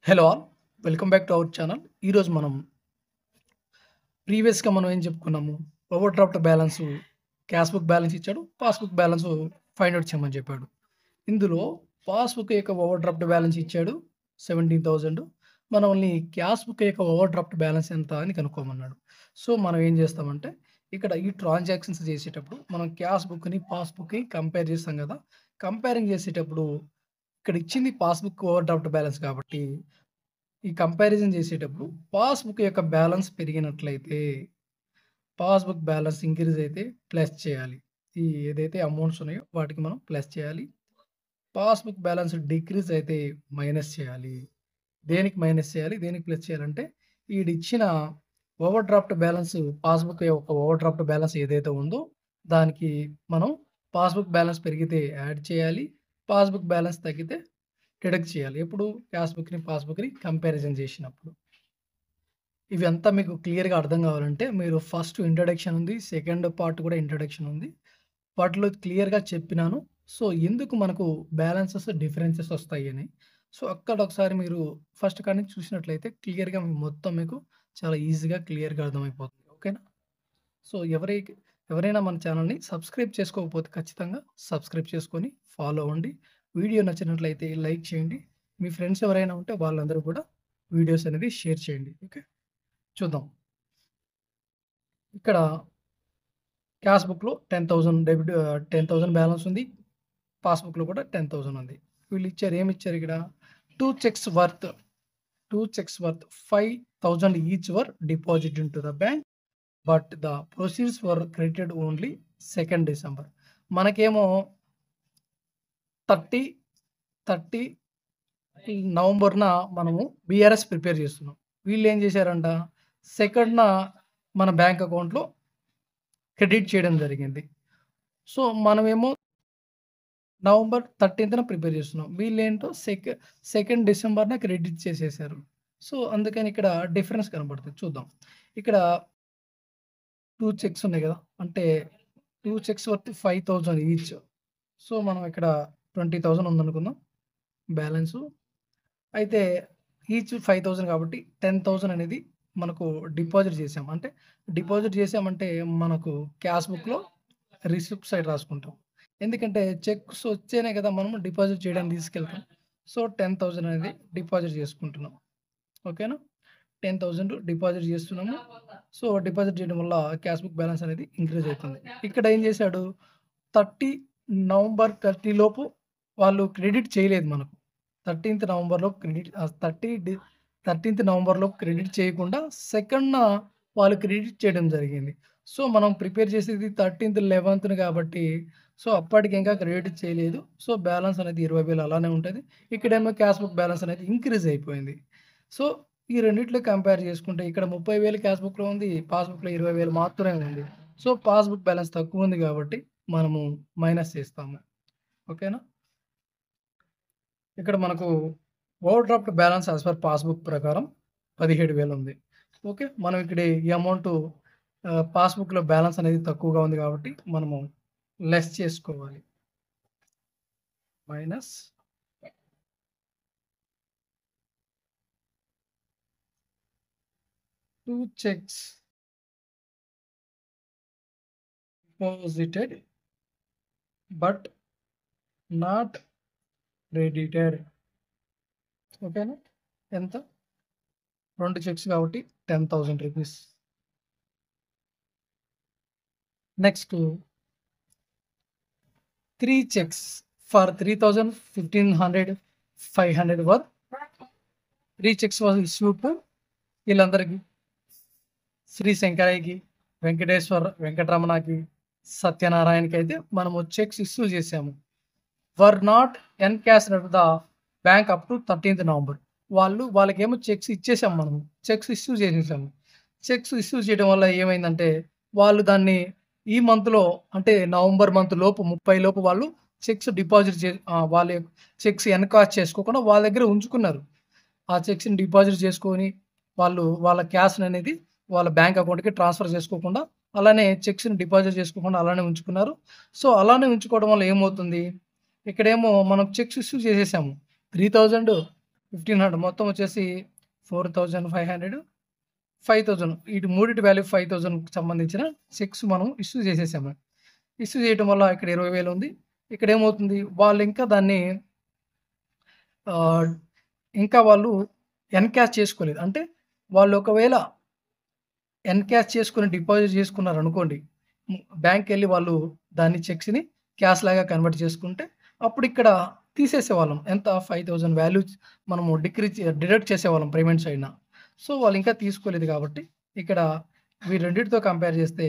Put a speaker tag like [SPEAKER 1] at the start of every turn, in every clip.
[SPEAKER 1] Hello all. Welcome back to our channel. ఈరోజు మనం ప్రీవియస్‌గా మనం ఏం చెప్పుకున్నాము? Over draft balance, cash book balance ఇచ్చాడు. పాస్‌బుక్ బ్యాలెన్సు ఫైండ్ ఔట్ చేయమని చెప్పాడు. ఇందులో పాస్‌బుక్ యొక్క ఓవర్ డ్రాఫ్ట్ బ్యాలెన్స్ ఇచ్చాడు 17,000. మనల్ని క్యాష్ బుక్ యొక్క ఓవర్ డ్రాఫ్ట్ బ్యాలెన్స్ ఎంత అని కనుక్కోమన్నాడు. సో, మనం ఏం చేస్తామంటే ఇక్కడ ఈ ట్రాన్సాక్షన్స్ చేసేటప్పుడు మనం క్యాష్ బుక్‌ని, పాస్‌బుక్‌ని కంపేర్ చేస్తాం కదా! కంపేరింగ్ చేసేటప్పుడు ఇక్కడ ఇచ్చింది పాస్‌బుక్ ఓవర్ డ్రాఫ్ట్ బ్యాలెన్స్ కాబట్టి ఈ కంపారిజన్ చేసేటప్పుడు పాస్‌బుక్ యొక్క బ్యాలెన్స్ పెరిగినట్లయితే, పాస్‌బుక్ బ్యాలెన్స్ ఇంక్రీజ్ అయితే ప్లస్ చేయాలి. ఈ ఏదైతే అమౌంట్స్ ఉన్నాయో వాటికి మనం ప్లస్ చేయాలి. పాస్‌బుక్ బ్యాలెన్స్ డిక్రీజ్ అయితే మైనస్ చేయాలి. దేనికి మైనస్ చేయాలి? దేనికి ప్లస్ చేయాలంటే ఈడిచ్చిన ఓవర్ డ్రాఫ్ట్ బ్యాలెన్స్ పాస్‌బుక్ యొక్క ఓవర్ డ్రాఫ్ట్ బ్యాలెన్స్ ఏదైతే ఉందో దానికి మనం పాస్‌బుక్ బ్యాలెన్స్ పెరిగితే యాడ్ చేయాలి. పాస్‌బుక్ బ్యాలెన్స్ తగ్గితే డిడక్ట్ చేయాలి. ఎప్పుడు? క్యాష్ బుక్‌ని, పాస్‌బుక్‌ని కంపారిజన్ చేసినప్పుడు. ఇవంతా మీకు క్లియర్‌గా అర్థం కావాలంటే మీరు ఫస్ట్ ఇంట్రడక్షన్ ఉంది. సెకండ్ పార్ట్ కూడా ఇంట్రడక్షన్ ఉంది. వాటిలో క్లియర్‌గా చెప్పినాను. సో, ఎందుకు మనకు బ్యాలెన్సెస్, డిఫరెన్సెస్ వస్తాయని. సో, అక్కడ ఒకసారి మీరు ఫస్ట్ కాడి నుంచి చూసినట్లయితే క్లియర్‌గా మొత్తం మీకు చాలా ఈజీగా, క్లియర్‌గా అర్థమైపోతుంది. ఓకేనా? సో, ఎవరైనా మన ఛానెల్‌ని సబ్స్క్రైబ్ చేసుకోకపోతే ఖచ్చితంగా సబ్స్క్రైబ్ చేసుకొని ఫాలో అవ్వండి. వీడియో నచ్చినట్లయితే లైక్ చేయండి. మీ ఫ్రెండ్స్ ఎవరైనా ఉంటే వాళ్ళందరూ కూడా వీడియోస్ అనేది షేర్ చేయండి. ఓకే. చూద్దాం. ఇక్కడ క్యాష్ బుక్‌లో 10,000 బ్యాలెన్స్ ఉంది. పాస్‌బుక్‌లో కూడా 10,000 ఉంది. వీళ్ళిచ్చారు ఏమిచ్చారు ఇక్కడ 2 checks worth 2 checks worth 5,000 each were deposit into the bank. But the proceeds were credited only 2 December. మనకేమో 30, 30 నవంబర్‌న మనము బీఆర్ఎస్ ప్రిపేర్ చేస్తున్నాం. వీళ్ళేం చేశారంట, సెకండ్‌న మన బ్యాంక్ అకౌంట్‌లో క్రెడిట్ చేయడం జరిగింది. సో, మనమేమో నవంబర్ 13థ్ ప్రిపేర్ చేస్తున్నాం. వీళ్ళేంటో సెకండ్ డిసెంబర్‌న క్రెడిట్ చేసేసారు. సో, అందుకని ఇక్కడ డిఫరెన్స్ కనపడుతుంది. చూద్దాం. ఇక్కడ 2 చెక్స్ ఉన్నాయి గదా! అంటే 2 చెక్స్ వర్త్ 5,000 ఈచ్. సో, మనం ఇక్కడ 20,000 ఉందనుకుందాం బ్యాలెన్సు. అయితే ఈచ్ 5,000 కాబట్టి 10,000 అనేది మనకు డిపాజిట్ చేసాం. అంటే డిపాజిట్ చేసామంటే మనకు క్యాష్ బుక్‌లో రిసిప్ట్ సైడ్ రాసుకుంటాం. ఎందుకంటే చెక్స్ వస్తేనే కదా మనం డిపాజిట్ చేయడానికి తీసుకెళ్తాం. సో, 10,000 అనేది డిపాజిట్ చేసుకుంటున్నాం. ఓకేనా? 10,000 డిపాజిట్ చేస్తున్నాము. సో, డిపాజిట్ చేయడం వల్ల క్యాష్ బుక్ బ్యాలెన్స్ అనేది ఇంక్రీజ్ అయితుంది. ఇక్కడ ఏం చేశాడు 30 నవంబర్ 30 లోపు వాళ్ళు క్రెడిట్ చేయలేదు మనకు. 13థ్ నవంబర్‌లో క్రెడిట్ 13థ్ నవంబర్‌లో క్రెడిట్ చేయకుండా సెకండ్‌న వాళ్ళు క్రెడిట్ చేయడం జరిగింది. సో, మనం ప్రిపేర్ చేసేది 13థ్ 11థ్ కాబట్టి సో, అప్పటికి ఇంకా క్రెడిట్ చేయలేదు. సో, బ్యాలెన్స్ అనేది 20,000 అలానే ఉంటది. ఇక్కడేమో క్యాష్ బుక్ బ్యాలెన్స్ అనేది ఇంక్రీజ్ అయిపోయింది. సో, ఈ రెండిట్లో కంపేర్ చేసుకుంటే ఇక్కడ 30,000 క్యాష్ బుక్‌లో ఉంది. పాస్‌బుక్‌లో 20,000 మాత్రమే ఉంది. సో, పాస్‌బుక్ బ్యాలెన్స్ తక్కువుంది కాబట్టి మనము మైనస్ చేస్తాము. ఓకేనా? ఇక్కడ మనకు over draft balance as per passbook ప్రకారం 17,000 ఉంది. ఓకే. మనం ఇక్కడ ఈ అమౌంటు పాస్‌బుక్‌లో బ్యాలెన్స్ అనేది తక్కువగా ఉంది కాబట్టి మనము లెస్ చేసుకోవాలి. Minus 2 checks deposited but not credited. ఓకేనా? ఎంత? 2 చెక్స్ కాబట్టి 10,000 rupees. Next 3 checks for 3,000, 1,500, 500 were 3 checks was issued to వీళ్ళందరికీ. శ్రీ శంకరయ్యకి, వెంకటరమణకి, సత్యనారాయణకి అయితే మనము చెక్స్ ఇష్యూ చేసాము. Were not encashed at the bank up to 13థ్ నవంబర్. వాళ్ళకేమో చెక్స్ ఇచ్చేసాం మనము. చెక్స్ ఇష్యూ చేసేసాము. చెక్స్ ఇష్యూ చేయడం వల్ల ఏమైందంటే, వాళ్ళు దాన్ని ఈ మంత్‌లో అంటే నవంబర్ మంత్ లోపు 30 లోపు వాళ్ళు చెక్స్ డిపాజిట్ వాళ్ళ చెక్స్ ఎన్‌కాష్ చేసుకోకుండా వాళ్ళ దగ్గర ఉంచుకున్నారు. ఆ చెక్స్‌ని డిపాజిట్ చేసుకొని వాళ్ళ క్యాష్‌ననేది వాళ్ళ బ్యాంక్ అకౌంట్‌కి ట్రాన్స్‌ఫర్ చేసుకోకుండా, అలానే చెక్స్‌ని డిపాజిట్ చేసుకోకుండా అలానే ఉంచుకున్నారు. సో, అలానే ఉంచుకోవడం వల్ల ఏమవుతుంది, ఇక్కడేమో మనం చెక్స్ ఇష్యూ చేసేసాము. 3,000 1500 మొత్తం వచ్చేసి 4500, 5000 వీటి మూడిటి వాల్యూ 5000కి సంబంధించిన చెక్స్ మనం ఇష్యూ చేసేసాము. ఇష్యూ చేయడం వల్ల ఇక్కడ 20,000 ఉంది. ఇక్కడ ఏమవుతుంది, వాళ్ళు ఇంకా దాన్ని ఆహ్, ఇంకా వాళ్ళు ఎన్‌క్యాష్ చేసుకోలేదు. అంటే వాళ్ళు ఒకవేళ ఎన్‌క్యాష్ చేసుకొని డిపాజిట్ చేసుకున్నారనుకోండి. బ్యాంక్‌కెళ్ళి వాళ్ళు దాన్ని చెక్స్‌ని క్యాష్ లాగా కన్వర్ట్ చేసుకుంటే అప్పుడు ఇక్కడ తీసేసేవాళ్ళం. ఎంత 5000 వాల్యూ మనము డిడక్ట్ చేసేవాళ్ళం పేమెంట్ సైడ్‌న. సో, వాళ్ళు ఇంకా తీసుకోలేదు కాబట్టి ఇక్కడ ఈ రెండిటితో కంపేర్ చేస్తే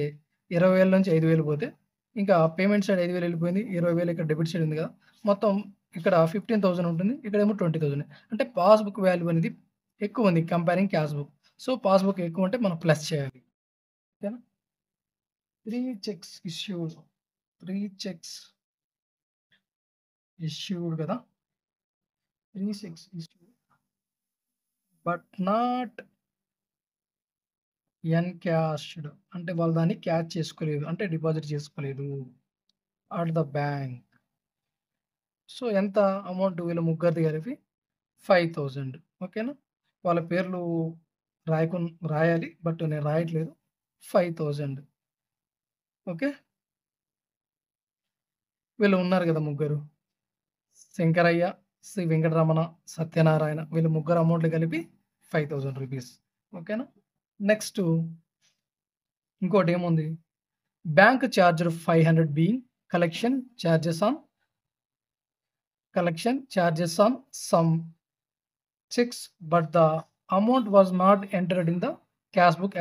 [SPEAKER 1] 20,000 నుంచి 5,000 పోతే ఇంకా పేమెంట్ సైడ్ 5,000 వెళ్ళిపోయింది. 20,000 ఇక్కడ డెబిట్ సైడ్ ఉంది కదా! మొత్తం ఇక్కడ 15,000 ఉంటుంది. ఇక్కడేమో 20,000 అంటే పాస్‌బుక్ వాల్యూ అనేది ఎక్కువుంది comparing cash book. So, passbook ఎక్కువుంటే మనం ప్లస్ చేయాలి. ఓకేనా? 3 చెక్స్ ఇష్యూడ్. 3 చెక్స్ ఇష్యూడ్ కదా! 3 చెక్స్ ఇష్యూడ్ బట్ నాట్ ఎన్‌క్యాష్డ్. అంటే వాళ్ళు దాన్ని క్యాష్ చేసుకోలేదు. అంటే డిపాజిట్ చేసుకోలేదు అట్ ద బ్యాంక్. సో, ఎంత అమౌంట్ వీళ్ళ ముగ్గురిది కలిపి 5,000. ఓకేనా? వాళ్ళ పేర్లు రాయాలి. బట్ నేను రాయట్లేదు. 5,000. ఓకే. వీళ్ళు ఉన్నారు కదా ముగ్గురు. శంకరయ్య, శ్రీ వెంకటరమణ, సత్యనారాయణ వీళ్ళ ముగ్గురు అమౌంట్లు కలిపి 5,000 రూపీస్. ఓకేనా? నెక్స్ట్ ఇంకోటేముంది? Bank charged 500 being collection charges on some cheques but the amount was not entered in cash book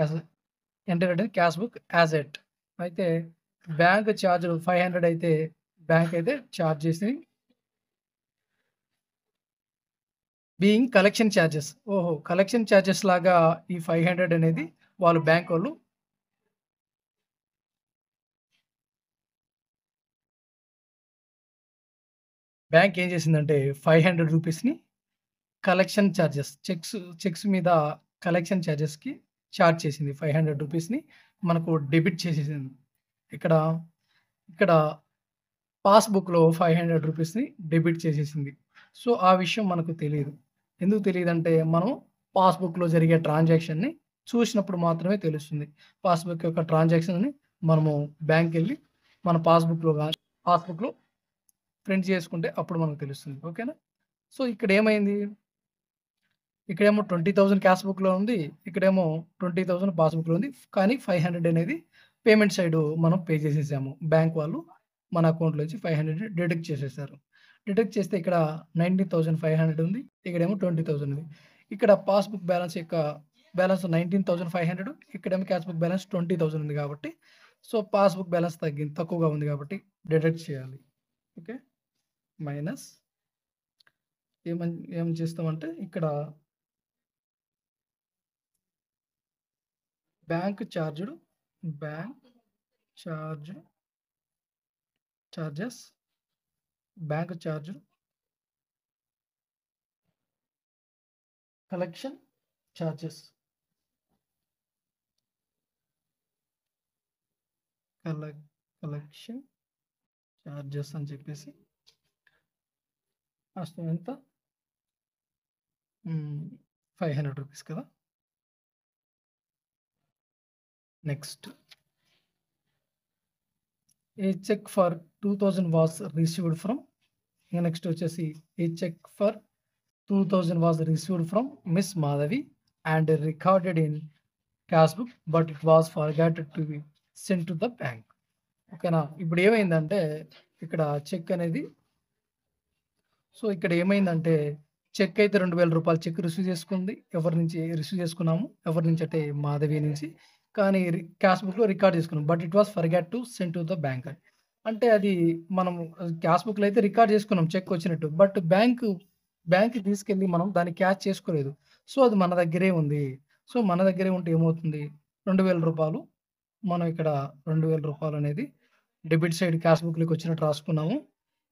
[SPEAKER 1] as yet. అయితే బ్యాంక్ చార్జ్ 500 అయితే బ్యాంక్ అయితే చార్జ్ చేసింది. Being collection charges. ఓహో! కలెక్షన్ చార్జెస్ లాగా ఈ 500 అనేది వాళ్ళు బ్యాంకోళ్ళు బ్యాంక్ ఏం చేసిందంటే 500 రూపీస్‌ని కలెక్షన్ చార్జెస్ చెక్స్ మీద కలెక్షన్ చార్జెస్‌కి చార్జ్ చేసింది. 500 రూపీస్‌ని మనకు డెబిట్ చేసేసింది. ఇక్కడ ఇక్కడ పాస్‌బుక్‌లో 500 రూపీస్‌ని డెబిట్ చేసేసింది. సో, ఆ విషయం మనకు తెలీదు. ఎందుకు తెలీదంటే మనం పాస్‌బుక్‌లో జరిగే ట్రాన్సాక్షన్‌ని చూసినప్పుడు మాత్రమే తెలుస్తుంది. పాస్‌బుక్ యొక్క ట్రాన్సాక్షన్‌ని మనము బ్యాంక్‌కెళ్ళి మన పాస్‌బుక్‌లో ప్రింట్ చేసుకుంటే అప్పుడు మనకు తెలుస్తుంది. ఓకేనా? సో, ఇక్కడేమైంది? ఇక్కడేమో 20,000 క్యాష్ బుక్‌లో ఉంది. ఇక్కడేమో 20,000 పాస్‌బుక్‌లో ఉంది. కానీ 500 అనేది పేమెంట్ సైడు మనం పే చేసేసాము. బ్యాంక్ వాళ్ళు మన అకౌంట్‌లోంచి 500 డిడక్ట్ చేసేసారు. డిడక్ట్ చేస్తే ఇక్కడ 19,500 ఉంది. ఇక్కడేమో 20,000 ఉంది. ఇక్కడ పాస్‌బుక్ బ్యాలెన్స్ 19,500 ఇక్కడేమో క్యాష్ బుక్ బ్యాలెన్స్ 20,000 ఉంది కాబట్టి సో, పాస్‌బుక్ బ్యాలెన్స్ తక్కువగా ఉంది కాబట్టి డిడక్ట్ చేయాలి. ఓకే. మైనస్ ఏం చేస్తామంటే ఇక్కడ bank charged charges bank charged collection charges collection charges అని చెప్పేసి అసలు ఎంత 500 రూపీస్ కదా! Next a cheque for 2,000 was received from next వచ్చేసి a cheque for 2,000 was received from Miss Madhavi and recorded in cash book but it was forgotted to be sent to the bank. ఓకేనా? ఇప్పుడు ఏమైందంటే ఇక్కడ check అనేది ఇక్కడ ఏమైందంటే check అయితే 2,000 రూపాయలు చెక్ రిసీవ్ చేసుకుంది. ఎవరి నుంచి రిసీవ్ చేసుకున్నాము? ఎవరి నుంచి అంటే మాధవి నుంచి. కానీ క్యాష్ బుక్‌లో రికార్డ్ చేసుకున్నాం. But it was forgot to send to the bank అని. అంటే అది మనం క్యాష్ బుక్‌లో అయితే రికార్డ్ చేసుకున్నాం చెక్ వచ్చినట్టు. బట్ బ్యాంక్‌కి తీసుకెళ్ళి మనం దాన్ని క్యాష్ చేసుకోలేదు. సో, అది మన దగ్గరే ఉంది. సో, మన దగ్గరే ఉంటే ఏమవుతుంది? 2,000 రూపాయలు మనం ఇక్కడ 2,000 రూపాయలు అనేది డెబిట్ సైడ్ క్యాష్ బుక్‌లోకి వచ్చినట్టు రాసుకున్నాము.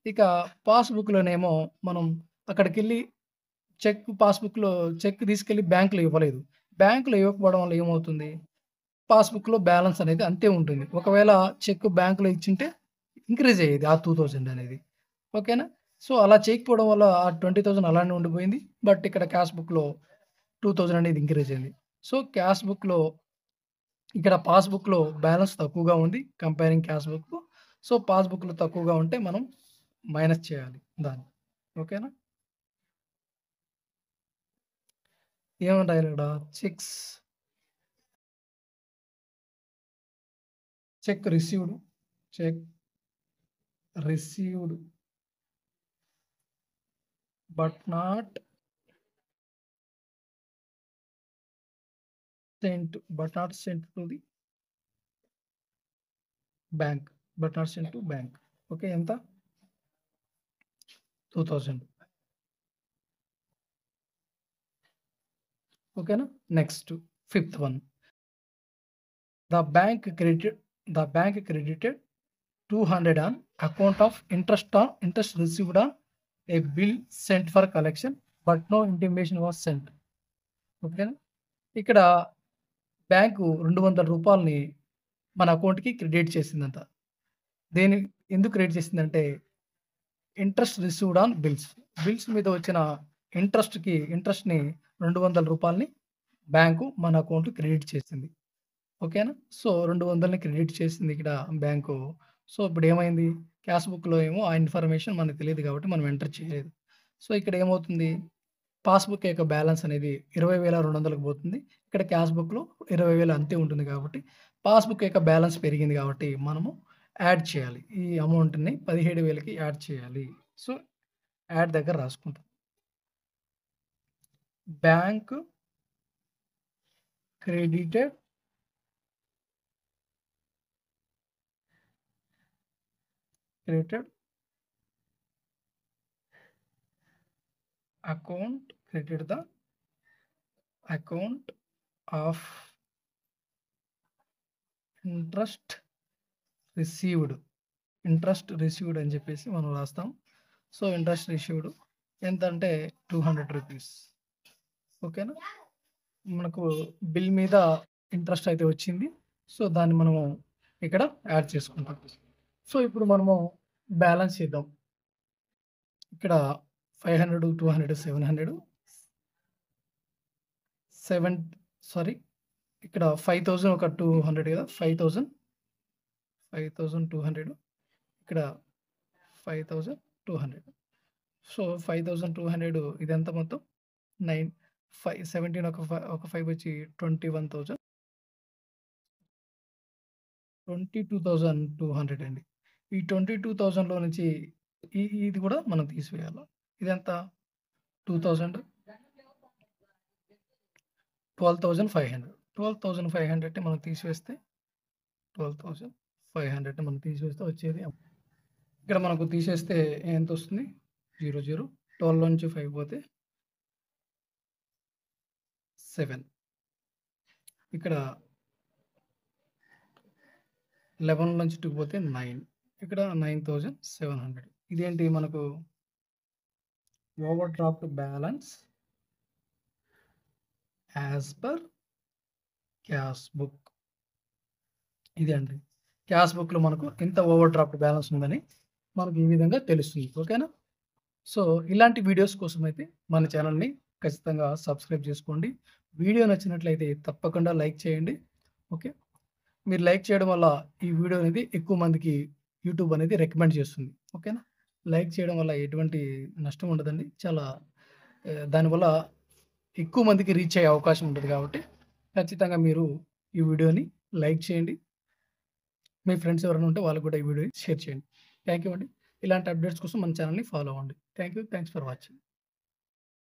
[SPEAKER 1] ఇక పాస్‌బుక్‌లోనేమో మనం అక్కడికెళ్ళి పాస్‌బుక్‌లో చెక్ తీసుకెళ్ళి బ్యాంక్‌లో ఇవ్వలేదు. బ్యాంక్‌లో ఇవ్వకపోవడం వల్ల ఏమవుతుంది? పాస్‌బుక్‌లో బ్యాలెన్స్ అనేది అంతే ఉంటుంది. ఒకవేళ చెక్ బ్యాంక్‌లో ఇచ్చుంటే ఇంక్రీజ్ అయ్యేది ఆ 2,000 అనేది. ఓకేనా? సో, అలా చేయకపోవడం వల్ల ఆ 20,000 అలానే ఉండిపోయింది. బట్ ఇక్కడ క్యాష్ బుక్‌లో 2,000 అనేది ఇంక్రీజ్ అయింది. సో, క్యాష్ బుక్‌లో ఇక్కడ పాస్‌బుక్‌లో బ్యాలెన్స్ తక్కువగా ఉంది కంపేరింగ్ క్యాష్ బుక్. సో, పాస్‌బుక్‌లో తక్కువగా ఉంటే మనం మైనస్ చేయాలి దాన్ని. ఓకేనా? ఏమని రాయాలి ఇక్కడ? Checks check received, check received but not sent to the bank. But not sent to bank. Okay. ఎంత? 2000. ఓకేనా? Next fifth one. The bank credited 200 on account of interest received on a bill sent for collection, but no intimation was sent. ఓకేనా? ఇక్కడ bank ₹200 మన అకౌంట్‌కి credit చేసిందంట. ఎందుకు credit చేసిందంటే interest received on bills మీద వచ్చిన ఇంట్రెస్ట్‌ని ₹200 బ్యాంకు మన అకౌంట్‌లో క్రెడిట్ చేసింది. ఓకేనా? సో, 200ని క్రెడిట్ చేసింది ఇక్కడ బ్యాంకు. సో, ఇప్పుడేమైంది? క్యాష్ బుక్‌లో ఏమో ఆ ఇన్ఫర్మేషన్ మనకు తెలీదు కాబట్టి మనం ఎంటర్ చేయలేదు. సో, ఇక్కడ ఏమవుతుంది? పాస్‌బుక్ యొక్క బ్యాలెన్స్ అనేది 20,200కి పోతుంది. ఇక్కడ క్యాష్ బుక్‌లో 20,000 అంతే ఉంటుంది కాబట్టి పాస్‌బుక్ యొక్క బ్యాలెన్స్ పెరిగింది కాబట్టి మనము యాడ్ చేయాలి. ఈ అమౌంట్‌ని 17,000కి యాడ్ చేయాలి. సో, యాడ్ దగ్గర రాసుకుంటాం. Bank credited credited the account of interest received అని చెప్పేసి మనం రాస్తాం. సో, ఇంట్రెస్ట్ రిసీవ్డ్ ఎంతంటే ₹200. ఓకేనా? మనకు బిల్ మీద ఇంట్రెస్ట్ అయితే వచ్చింది. సో, దాన్ని మనము ఇక్కడ యాడ్ చేసుకుంటాం. సో, ఇప్పుడు మనము బ్యాలెన్స్ చేద్దాం. ఇక్కడ 500, 200, 700 ఇక్కడ 5,000 ఒక 200 కదా! 5,200 ఇక్కడ 5,200. సో, 5,200 ఇదెంత మొత్తం? 17 ఒక 5 వచ్చి 21,000. 22,200 అండి. ఈ 22,000లో నుంచి ఇది కూడా మనం తీసివేయాలి. ఇదెంత? 2,000 12,500. 12,500ని మనం తీసివేస్తే 12,500ని మనం తీసివేస్తే వచ్చేది ఇక్కడ మనకు తీసేస్తే ఎంతొస్తుంది? 00. 12లో నుంచి 5 పోతే 7. ఇక్కడ 11 నుంచి 2 పోతే 9. ఇక్కడ 9,700. ఇదేంటి మనకు over draft balance as per cash book. ఇది అండి. క్యాష్ బుక్‌లో మనకు ఎంత ఓవర్ డ్రాఫ్ట్ బ్యాలెన్స్ ఉందని మనకు ఈ విధంగా తెలుస్తుంది. ఓకేనా? సో, ఇలాంటి వీడియోస్ కోసమైతే మన ఛానల్‌ని ఖచ్చితంగా సబ్స్క్రైబ్ చేసుకోండి. వీడియో నచ్చినట్లయితే తప్పకుండా లైక్ చేయండి. ఓకే. మీరు లైక్ చేయడం వల్ల ఈ వీడియో అనేది ఎక్కువ మందికి యూట్యూబ్ అనేది రికమెండ్ చేస్తుంది. ఓకేనా? లైక్ చేయడం వల్ల ఎటువంటి నష్టం ఉండదండి. చాలా దానివల్ల ఎక్కువ మందికి రీచ్ అయ్యే అవకాశం ఉంటుంది కాబట్టి ఖచ్చితంగా మీరు ఈ వీడియోని లైక్ చేయండి. మీ ఫ్రెండ్స్ ఎవరైనా ఉంటే వాళ్ళకి కూడా ఈ వీడియోని షేర్ చేయండి. థ్యాంక్ యూ అండి. ఇలాంటి అప్డేట్స్ కోసం మన ఛానల్‌ని ఫాలో అవ్వండి. Thank you. Thanks for watching.